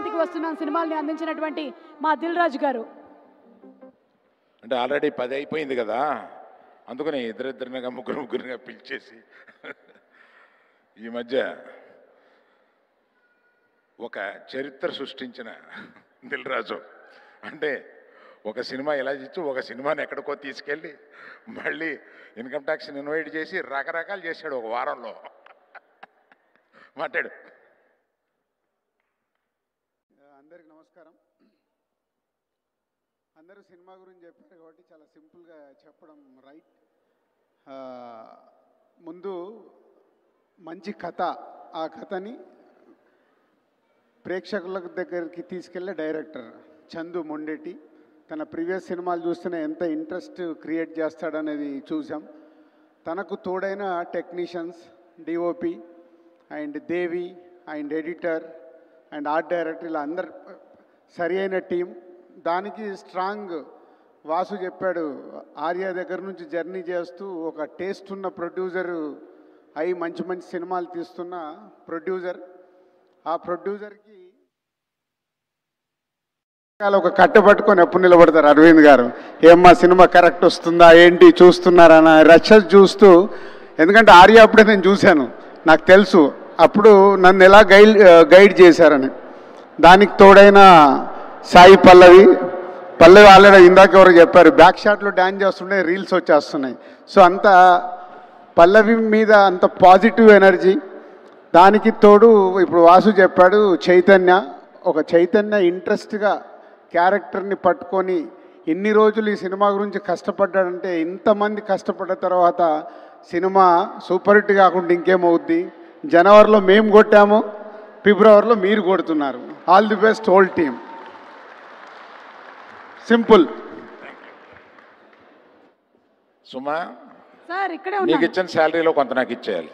సంక్రాంతికి వస్తున్న సినిమాల్ని అందించినటువంటి మా దిల్ రాజు గారు. అంటే ఆల్రెడీ 10 అయిపోయింది కదా, అందుకని ఇద్దరిద్దరినిగా ముగ్గురుగా పిలిచేసి ఈ మధ్య ఒక చరిత్ర సృష్టించిన దిల్ రాజు. అంటే ఒక సినిమా ఇలా ఇచ్చి ఒక సినిమాని ఎక్కడికో తీసుకెళ్ళి మళ్ళీ ఇన్కమ్ ట్యాక్స్ని ఇన్వైట్ చేసి రకరకాలు చేశాడు ఒక వారంలో. మాట్లాడు. అందరికి నమస్కారం. అందరూ సినిమా గురించి చెప్పారు కాబట్టి చాలా సింపుల్గా చెప్పడం రైట్. ముందు మంచి కథ, ఆ కథని ప్రేక్షకుల దగ్గరికి తీసుకెళ్ళే డైరెక్టర్ చందు మొండెటి. తన ప్రీవియస్ సినిమాలు చూస్తేనే ఎంత ఇంట్రెస్ట్ క్రియేట్ చేస్తాడనేది చూసాం. తనకు తోడైన technicians, DOP and Devi and editor and art director, ఇలా అందరు సరి అయిన టీం. దానికి స్ట్రాంగ్ వాసు చెప్పాడు, ఆర్య దగ్గర నుంచి జర్నీ చేస్తూ ఒక టేస్ట్ ఉన్న ప్రొడ్యూసరు అయి మంచి మంచి సినిమాలు తీస్తున్న ప్రొడ్యూసర్. ఆ ప్రొడ్యూసర్కి ఒక కట్టె పట్టుకొని ఎప్పుడు నిలబడతారు అరవింద్ గారు. ఏమ్మా సినిమా కరెక్ట్ వస్తుందా ఏంటి చూస్తున్నారన్న రషెస్ చూస్తూ, ఎందుకంటే ఆర్య అప్పుడే నేను చూశాను, నాకు తెలుసు అప్పుడు నన్ను ఎలా గైడ్ చేశారని. దానికి తోడైన సాయి పల్లవి ఆల్రెడీ ఇందాక ఎవరు చెప్పారు, బ్యాక్ షాట్లో డ్యాన్స్ చేస్తుంటే రీల్స్ వచ్చేస్తున్నాయి. సో అంత పల్లవి మీద అంత పాజిటివ్ ఎనర్జీ. దానికి తోడు ఇప్పుడు వాసు చెప్పాడు చైతన్య ఇంట్రెస్ట్గా క్యారెక్టర్ని పట్టుకొని ఇన్ని రోజులు ఈ సినిమా గురించి కష్టపడ్డాడంటే, ఇంతమంది కష్టపడ్డ తర్వాత సినిమా సూపర్ హిట్ కాకుండా ఇంకేమవుద్ది. జనవరిలో మేము కొట్టాము, ఫిబ్రవరిలో మీరు కొడుతున్నారు. All the best whole team. Simple. Suma sir ఇక్కడే నీకు ఇచ్చిన శాలరీలో కొంత నాకు ఇచ్చేయాలి.